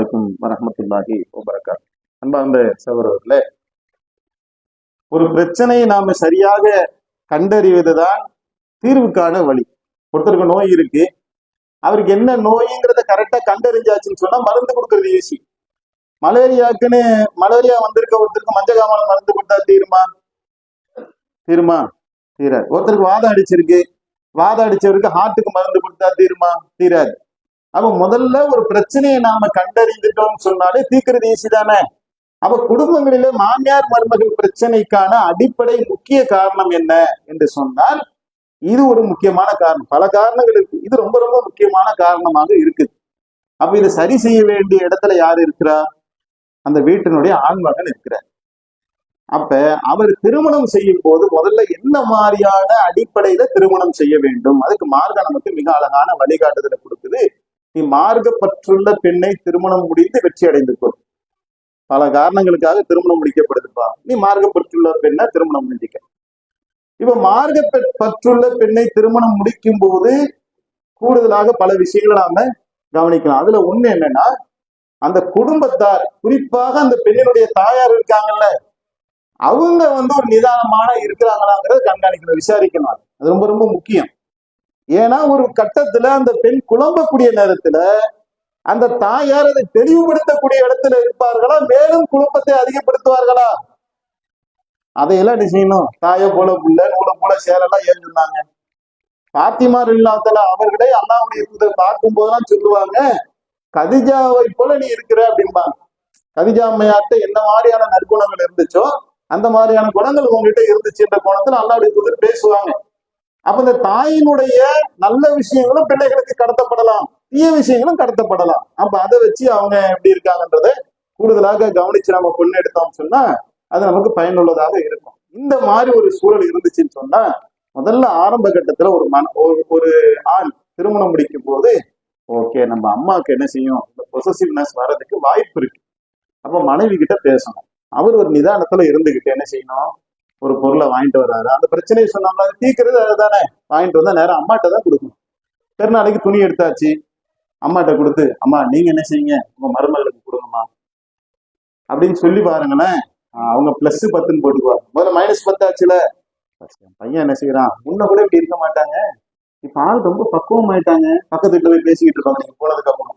அலைக்கும் வரஹ்மத்துல்லாஹி வபரகாத்துஹு. அன்பார்ந்த சகோதரர்களே, ஒரு பிரச்சனையை நாம சரியாக கண்டறிவதுதான் தீர்வுக்கான வழி. ஒருத்தருக்கு நோய் இருக்கு, அவருக்கு என்ன நோய்ங்கிறத கரெக்டா கண்டறிஞ்சாச்சுன்னு சொன்னா மருந்து கொடுக்கறது ஈஸி. மலேரியா வந்திருக்க ஒருத்தருக்கு மஞ்சள் காமால மருந்து கொடுத்தா தீருமா? தீராது. ஒருத்தருக்கு வாதம் அடிச்சவருக்கு ஹார்ட்டுக்கு மருந்து கொடுத்தா தீருமா? தீராது. அப்ப முதல்ல ஒரு பிரச்சனையை நாம கண்டறிந்துட்டோம்னு சொன்னாலே தீர்க்கிறது ஈஸி தானே. அப்ப குடும்பங்களிலே மாமியார் மருமகள் பிரச்சனைக்கான அடிப்படை முக்கிய காரணம் என்ன என்று சொன்னால் இது ஒரு முக்கியமான காரணம். பல காரணங்கள் இருக்கு, இது ரொம்ப ரொம்ப முக்கியமான காரணமாக இருக்குது. அப்ப இதை சரி செய்ய வேண்டிய இடத்துல யார் இருக்கிறா? அந்த வீட்டினுடைய ஆண்மகன் இருக்கிறார். அப்ப அவர் திருமணம் செய்யும் போது முதல்ல என்ன மாதிரியான அடிப்படையில திருமணம் செய்ய வேண்டும், அதுக்கு மார்க்கம் நமக்கு மிக அழகான வழிகாட்டுதலை கொடுக்குது. நீ மார்க்கப்பற்றுள்ள பெண்ணை திருமணம் முடிந்து வெற்றி அடைந்துக்கோ. பல காரணங்களுக்காக திருமணம் முடிக்கப்படுதுப்பா, நீ மார்க்கப்பற்றுள்ள பெண்ணை திருமணம் முடிக்க. இப்ப மார்க்கப்பற்றுள்ள பெண்ணை திருமணம் முடிக்கும் போது கூடுதலாக பல விஷயங்களை நாம கவனிக்கலாம். அதுல ஒண்ணு என்னன்னா, அந்த குடும்பத்தார், குறிப்பாக அந்த பெண்ணினுடைய தாயார் இருக்காங்கல்ல, அவங்க ஒரு நிதானமான இருக்கிறாங்களாங்கிறத கண்காணிக்கணும், விசாரிக்கணும். அது ரொம்ப ரொம்ப முக்கியம். ஏன்னா ஒரு கட்டத்துல அந்த பெண் குழம்பக்கூடிய நேரத்துல அந்த தாயார் அதை தெளிவுபடுத்தக்கூடிய இடத்துல இருப்பார்களா, மேலும் குழப்பத்தை அதிகப்படுத்துவார்களா? அதையெல்லாம் என்ன செய்யணும்? தாயை போல புள்ள நூலை போல சேரெல்லாம் ஏன் சொன்னாங்க? பாத்திமா இல்லாதல அவர்களே அல்லாஹ்வுடைய தூதர் பார்க்கும் போதெல்லாம் சொல்லுவாங்க, கதிஜாவை போல நீ இருக்கிற அப்படிம்பாங்க. கதிஜா அம்மையார்ட்ட என்ன மாதிரியான நற்குணங்கள் இருந்துச்சோ அந்த மாதிரியான குணங்கள் உங்ககிட்ட இருந்துச்சு என்ற கோணத்துல அல்லாஹ்வுடைய தூதர் பேசுவாங்க. அப்ப இந்த தாயினுடைய நல்ல விஷயங்களும் பிள்ளைகளுக்கு கடத்தப்படலாம், தீய விஷயங்களும் கடத்தப்படலாம். அப்ப அதை வச்சு அவங்க எப்படி இருக்காங்கன்றதை கூடுதலாக கவனிச்சு நம்ம பொண்ணு எடுத்தோம்னு சொன்னா அது நமக்கு பயனுள்ளதாக இருக்கும். இந்த மாதிரி ஒரு சூழல் இருந்துச்சுன்னு சொன்னா முதல்ல ஆரம்ப கட்டத்துல ஒரு ஆண் திருமணம் முடிக்கும் போது ஓகே, நம்ம அம்மாவுக்கு என்ன செய்யும், இந்த பொசசிவ்னஸ் வர்றதுக்கு வாய்ப்பு இருக்கு. அப்ப மனைவி கிட்ட பேசணும். அவர் ஒரு நிதானத்துல இருந்துகிட்டு என்ன செய்யணும், ஒரு பொருளை வாங்கிட்டு வர்றாரு, அந்த பிரச்சனையை சொன்னாங்க, அது தீர்க்கிறது அதுதானே. வாங்கிட்டு வந்தா நேரம் அம்மாட்ட தான் கொடுக்கணும். பெருநாளைக்கு துணி எடுத்தாச்சு, அம்மாட்ட கொடுத்து, அம்மா நீங்க என்ன செய்யுங்க, உங்க மருமகளுக்கு கொடுங்கம்மா அப்படின்னு சொல்லி பாருங்களேன். அவங்க +10 போட்டுக்குவாங்க. முதல்ல -10 ஆச்சுல, பையன் என்ன செய்யறான், முன்ன கூட இப்படி இருக்க மாட்டாங்க, இப்ப ஆள் ரொம்ப பக்குவம் ஆயிட்டாங்க, பக்கத்து வீட்டுல போய் பேசிக்கிட்டு இருப்பாங்க நீங்க போனதுக்கு அப்புறம்.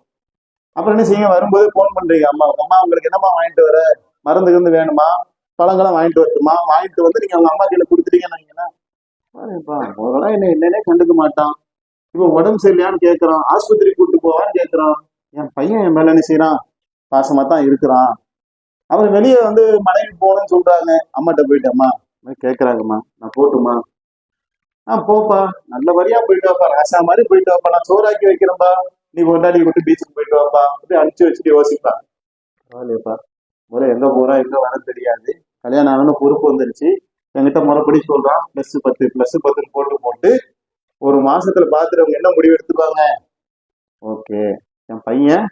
அப்புறம் என்ன செய்யுங்க, வரும்போது போன் பண்றீங்க, அம்மா உங்களுக்கு என்னம்மா வாங்கிட்டு வர, மருந்து வேணுமா, பழங்கள்லாம் வாங்கிட்டு வரட்டுமா, வாங்கிட்டு வந்து நீங்க அவங்க அம்மா கையில கொடுத்துட்டீங்கன்னா முதல்ல என்னன்னே கண்டுக்க மாட்டான். இப்ப உடம்பு சரியில்லையான்னு கேட்கறான், ஆஸ்பத்திரி கூட்டு போவான்னு கேட்கறான், என் பையன் என் மேல என்ன செய்யறான், பாசமா தான் இருக்கிறான். அவர் வெளியே மனைவி போகணும்னு சொல்றாங்க, அம்மாட்ட போயிட்டு அம்மா கேட்கறாங்கம்மா, நான் போட்டுமா, போப்பா நல்லபடியா போயிட்டு வாப்பா, ராசா மாதிரி போயிட்டு வாப்பா, நான் சோறாக்கி வைக்கிறேன்பா, நீ கொண்டாடி விட்டு பீச்சுக்கு போயிட்டு வாப்பா அப்படி அனுப்பிச்சு வச்சுட்டு யோசிப்பான். பரவாயில்லையப்பா, முதல்ல எங்க போறா எங்க வர தெரியாது, கல்யாணம் ஆகணும்னு பொறுப்பு வந்துருச்சு, என்கிட்ட முறைப்படி சொல்றான், +10 போட்டு ஒரு மாசத்துல பாத்துட்டு அவங்க என்ன முடிவு எடுத்துருவாங்க, ஓகே என் பையன்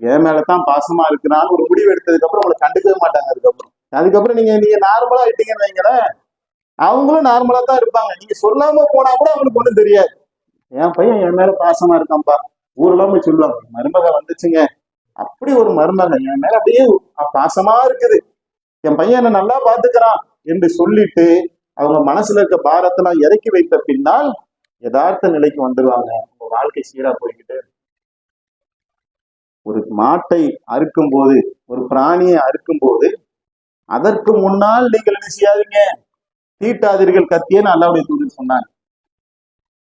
என் மேலதான் பாசமா இருக்கிறான்னு ஒரு முடிவு எடுத்ததுக்கு அப்புறம் உங்களை கண்டுக்கவே மாட்டாங்க. அதுக்கப்புறம் நீங்க நார்மலா ஆயிட்டீங்கன்னு வைங்களேன், அவங்களும் நார்மலா தான் இருப்பாங்க. நீங்க சொல்லாம போனா கூட அவங்களுக்கு ஒண்ணும் தெரியாது, என் பையன் என் மேல பாசமா இருக்கான்ப்பா, ஊரெல்லாம் போய் சொல்லுவாங்க, மருமக வந்துச்சுங்க, அப்படி ஒரு மருமக என் மேல அப்படியே பாசமா இருக்குது, என் பையன் என்ன நல்லா பாத்துக்கிறான் என்று சொல்லிட்டு அவங்க மனசுல இருக்க பாரத்தெல்லாம் இறக்கி வைத்த பின்னால் யதார்த்த நிலைக்கு வந்துருவாங்க. உங்க வாழ்க்கை சீரா போய்கிட்டு. ஒரு மாட்டை அறுக்கும் போது, ஒரு பிராணியை அறுக்கும் போது அதற்கு முன்னால் நீங்கள் என்ன செய்யாதீங்க, தீட்டாதீர்கள் கத்தியன்னு அல்லாஹ்வுடைய தூதர் சொன்னாங்க.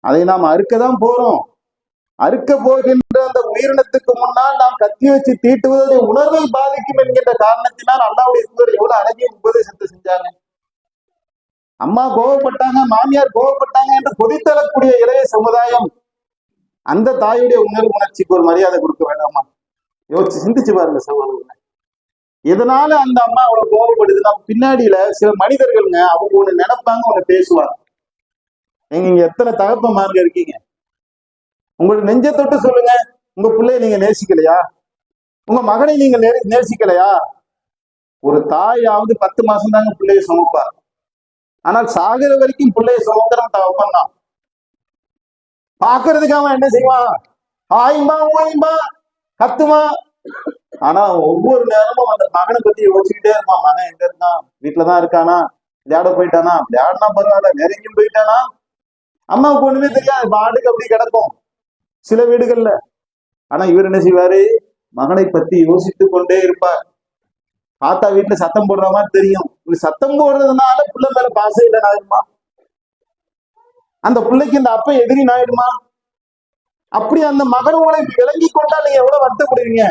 அதை நாம் அறுக்கதான் போறோம், அறுக்க போகின்ற அந்த உயிரினத்துக்கு முன்னால் நாம் கத்தி வச்சு தீட்டுவதை உணர்வை பாதிக்கும் என்கின்ற காரணத்தினால் அல்லாஹ்வுடைய தூதர் எவ்வளவு அழகிய உபதேசத்தை செஞ்சாங்க. அம்மா கோவப்பட்டாங்க, மாமியார் கோவப்பட்டாங்க என்று கொதித்தளக்கூடிய இளைய சமுதாயம் அந்த தாயுடைய உணர்ச்சிக்கு ஒரு மரியாதை கொடுக்க வேண்டாமா? யோசிச்சு சிந்திச்சு பாருங்க சகோதரர்கள். எதனால அந்த அம்மா அவ்வளவு கோவப்படுதுன்னா, பின்னாடியில சில மனிதர்கள்ங்க அவங்க ஒண்ணு நினைப்பாங்க, ஒண்ணு பேசுவாங்க. நீங்க எத்தனை தகப்பன்மார்ங்க இருக்கீங்க, உங்களுக்கு நெஞ்ச தொட்டு சொல்லுங்க, உங்க பிள்ளைய நீங்க நேசிக்கலையா, உங்க மகனை நீங்க நேசிக்கலையா? ஒரு தாயாவது 10 மாசம் தாங்க பிள்ளைய சுமப்பா, ஆனால் சாகிற வரைக்கும் பிள்ளைய சுமக்கிறவன் தகப்பன் தான். பாக்குறதுக்கு அவன் என்ன செய்வான், ஆயும்பா ஊயும்பா கத்துமா, ஆனா அவன் ஒவ்வொரு நேரமும் அந்த மகனை பத்தி யோசிச்சுக்கிட்டே இருப்பான். மகன் எங்க இருக்கான், வீட்டுலதான் இருக்கானா, விளையாட போயிட்டானா, விளையாடினா பரவாயில்ல, வேற எங்கேயும் போயிட்டானா, அம்மாவுக்கு ஒண்ணுமே தெரியாது, பாட்டுக்கு அப்படி கிடக்கும் சில வீடுகள்ல. ஆனா இவர் என்ன செய்வாரு, மகனை பத்தி யோசித்து கொண்டே இருப்பார். தாத்தா வீட்டுல சத்தம் போடுற மாதிரி தெரியும், இப்படி சத்தம் போடுறதுனால பிள்ளை மேல பாசம் இல்லைன்னு ஆயிடுமா, அந்த பிள்ளைக்கு இந்த அப்ப எதிரின்னு ஆயிடுமா. அப்படி அந்த மகன் உங்களை விளங்கி கொண்டா நீங்க எவ்வளவு வருத்தப்படுவீங்க.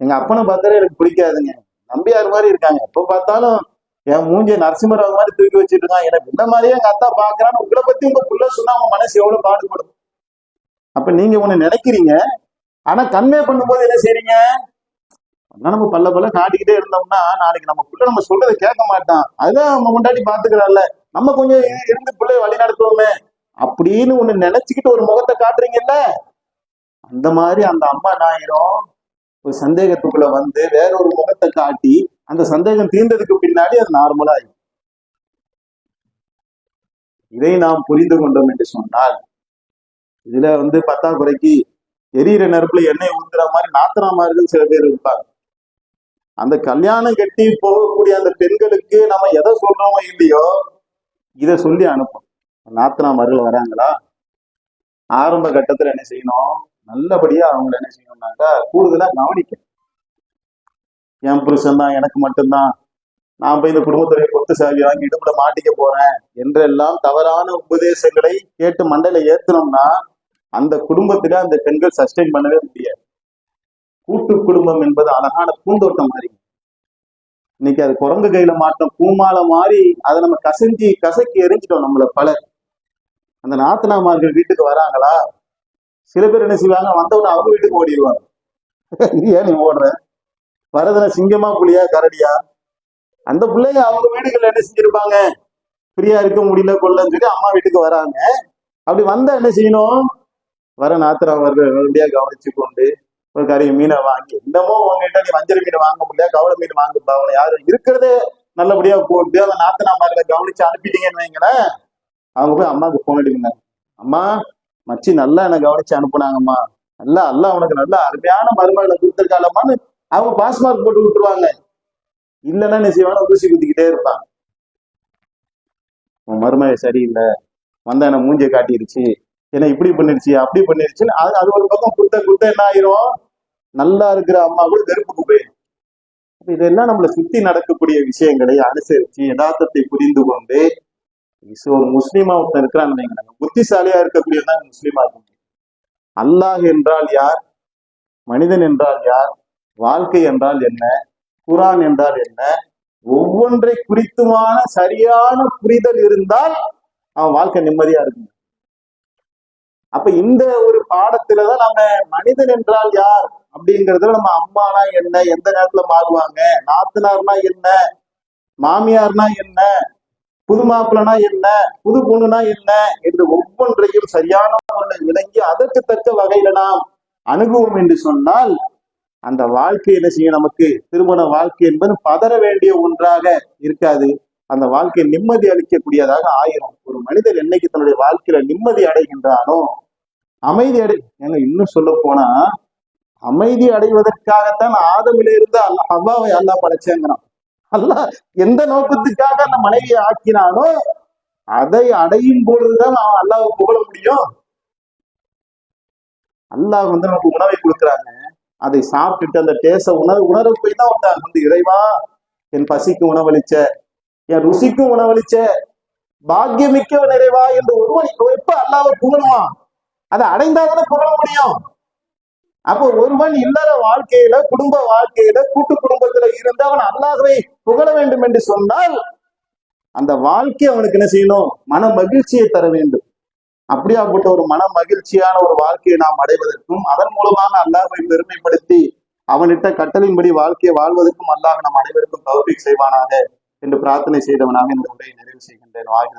எங்க அப்பனை பார்த்தாலே எனக்கு பிடிக்காதுங்க, நம்பியார் மாதிரி இருக்காங்க, எப்ப பார்த்தாலும் என் மூஞ்சிய நரசிம்மராவ் மாதிரி தூக்கி வச்சுட்டு இருக்கான், எனக்கு இந்த மாதிரியே எங்க அத்தா பாக்குறான்னு உங்களை பத்தி உங்க புள்ள சொன்னா அவங்க மனசு எவ்வளவு பாடுபடும். அப்ப நீங்க ஒண்ணு நினைக்கிறீங்க, ஆனா கன்வே பண்ணும்போது என்ன செய்றீங்க, நம்ம பல்ல பல்ல காட்டிக்கிட்டே இருந்தோம்னா நாளைக்கு நம்ம புள்ள நம்ம சொல்றதை கேட்க மாட்டான், அதுதான் நம்ம முன்னாடி பாத்துக்கிறான்ல, நம்ம கொஞ்சம் இருந்து பிள்ளைய வழி நடத்துவோமே அப்படின்னு ஒண்ணு நினைச்சுக்கிட்டு ஒரு முகத்தை காட்டுறீங்கல்ல, அந்த மாதிரி அந்த அம்மா நாயிரம் ஒரு சந்தேகத்துக்குள்ள வந்து வேற ஒரு முகத்தை காட்டி அந்த சந்தேகம் தீர்ந்ததுக்கு பின்னாடி அது நார்மலா ஆயிடும். இதை நாம் புரிந்து கொண்டோம் என்று சொன்னால், இதுல வந்து பத்தாக்குறைக்கு எரியிற நெருப்புல எண்ணெய் ஊத்துற மாதிரி நாத்தனாமார்கள் சில பேர் இருப்பாங்க. அந்த கல்யாணம் கட்டி போகக்கூடிய அந்த பெண்களுக்கு நம்ம எதை சொல்றோமோ இல்லையோ இதை சொல்லி அனுப்போம். நாத்தனாமார்கள் வராங்களா, ஆரம்ப கட்டத்துல என்ன செய்யணும், நல்லபடியா அவங்களை என்ன செய்யணும்னாக்கா கூடுதலா கவனிக்க. என் புருஷன் தான், எனக்கு மட்டும்தான், நான் போய் இந்த குடும்பத்துடைய கொத்து சாவி வாங்கி இடுப்புல மாட்டிக்க போறேன் என்றெல்லாம் தவறான உபதேசங்களை கேட்டு மண்டையில ஏத்தனோம்னா அந்த குடும்பத்துல அந்த பெண்கள் சஸ்டெயின் பண்ணவே முடியாது. கூட்டு குடும்பம் என்பது அழகான பூந்தோட்டம் மாதிரி, இன்னைக்கு அது குரங்கு கையில மாட்டோம் பூமாலை மாதிரி அதை நம்ம கசக்கி எரிஞ்சிட்டோம் நம்மள பலர். அந்த நாத்தனாமார்கள் வீட்டுக்கு வராங்களா, சில பேர் என்ன செய்வாங்க, வந்தவன அவங்க வீட்டுக்கு ஓடிடுவாங்க. ஏன் நீ ஓடுற, வரதுன சிங்கமா புலியா கரடியா, அந்த பிள்ளைங்க அவங்க வீடுகள்ல என்ன செஞ்சிருப்பாங்க, ஃப்ரீயா இருக்க முடியல கொள்ளன்னு சொல்லி அம்மா வீட்டுக்கு வராங்க. அப்படி வந்தா என்ன செய்யணும், வர நாத்திராமர்கள் நல்லபடியா கவனிச்சு கொண்டு ஒரு கறிய மீனை வாங்கி, இன்னமும் உங்ககிட்ட நீ வஞ்சர மீன் வாங்க முடியாது, கவலை மீன் வாங்கப்பா, அவனை யாரும் இருக்கிறதே நல்லபடியா போட்டு அந்த நாத்தனாமார்களை கவனிச்சு அனுப்பிட்டீங்கன்னு வைங்களேன், அவங்க போய் அம்மாவுக்கு போன் அடிக்குங்க, அம்மா மச்சி நல்லா என்னை கவனிச்சு அனுப்புனாங்கம்மா, நல்லா அல்ல உனக்கு நல்ல அருமையான மருமகளை கொடுத்துருக்காளம்மான்னு அவங்க பாஸ் மார்க் போட்டு விட்டுருவாங்க. இல்லைன்னா என்ன செய்வாங்க, ஊசி குத்திக்கிட்டே இருப்பாங்க. உன் மருமக சரியில்லை, வந்தா என்ன மூஞ்சியை காட்டிருச்சு, என்ன இப்படி பண்ணிருச்சு அப்படி பண்ணிருச்சுன்னு அது ஒரு பக்கம் குத்த என்ன ஆயிரும், நல்லா இருக்கிற அம்மா கூட வெறுப்புக்கு போயிடும். இதெல்லாம் நம்மளை சுத்தி நடக்கக்கூடிய விஷயங்களை அனுசரிச்சு யதார்த்தத்தை புரிந்து கொண்டு ஒரு முஸ்லீமா ஒருத்தன் இருக்கிறான்னு புத்திசாலியா இருக்கக்கூடியதான் முஸ்லீமா இருக்க முடியும். அல்லாஹ் என்றால் யார், மனிதன் என்றால் யார், வாழ்க்கை என்றால் என்ன, குரான் என்றால் என்ன, ஒவ்வொன்றை குறித்துமான சரியான புரிதல் இருந்தால் அவன் வாழ்க்கை நிம்மதியா இருக்கும். அப்ப இந்த ஒரு பாடத்துலதான் நம்ம மனிதன் என்றால் யார் அப்படிங்கறதுல நம்ம அம்மானா என்ன, எந்த நேரத்துல மாறுவாங்க, நாத்தனார்னா என்ன, மாமியார்னா என்ன, புது மாப்பிள்ளனா என்ன, புது பொண்ணுனா என்ன என்று ஒவ்வொன்றையும் சரியான விளங்கி அதற்கு தக்க வகையில நாம் அணுகுவோம் என்று சொன்னால் அந்த வாழ்க்கை என்ன செய்யும், நமக்கு திருமண வாழ்க்கை என்பது பதற வேண்டிய ஒன்றாக இருக்காது, அந்த வாழ்க்கை நிம்மதி அளிக்கக்கூடியதாக ஆயிரும். ஒரு மனிதர் என்னைக்கு தன்னுடைய வாழ்க்கையில நிம்மதி அடைகின்றானோ, அமைதி ஏங்க இன்னும் சொல்ல போனா அமைதி அடைவதற்காகத்தான் ஆதமில இருந்து ஹவ்வாவை அல்லாஹ் படைச்சேங்கிறான். அல்லாஹ் எந்த நோக்கத்துக்காக அந்த மனைவியை ஆக்கினானோ அதை அடையும் பொழுதுதான் அவன் அல்லாஹ்வை புகழ முடியும். அல்லாஹ் வந்து நமக்கு உணவை கொடுக்குறாங்க, அதை சாப்பிட்டுட்டு அந்த டேஸ்ட உணர போய் தான் ஒருத்தன் வந்து இறைவா என் பசிக்கு உணவளிச்ச, என் ருசிக்கும் உணவளிச்ச, பாக்கியமிக்க நிறைவா என்று ஒருவன் எப்ப அல்லாஹ்வை புகழுவான், அதை அடைந்தாதானே புகழ முடியும். அப்போ ஒருவன் இல்லற வாழ்க்கையில, குடும்ப வாழ்க்கையில, கூட்டு குடும்பத்துல இருந்து அவன் அல்லாஹ்வை புகழ வேண்டும் என்று சொன்னால் அந்த வாழ்க்கை அவனுக்கு என்ன செய்யணும், மன மகிழ்ச்சியை தர வேண்டும். அப்படியாப்பட்ட ஒரு மன மகிழ்ச்சியான ஒரு வாழ்க்கையை நாம் அடைவதற்கும் அதன் மூலமாக அல்லாஹ்வை பெருமைப்படுத்தி அவனிட்ட கட்டளையின்படி வாழ்க்கையை வாழ்வதற்கும் அல்லாஹ் நம் அனைவருக்கும் தௌஃபீக் செய்வானாக என்று பிரார்த்தனை செய்தவனாக இந்த உரையை நிறைவு செய்கின்றேன். வாய்ப்பு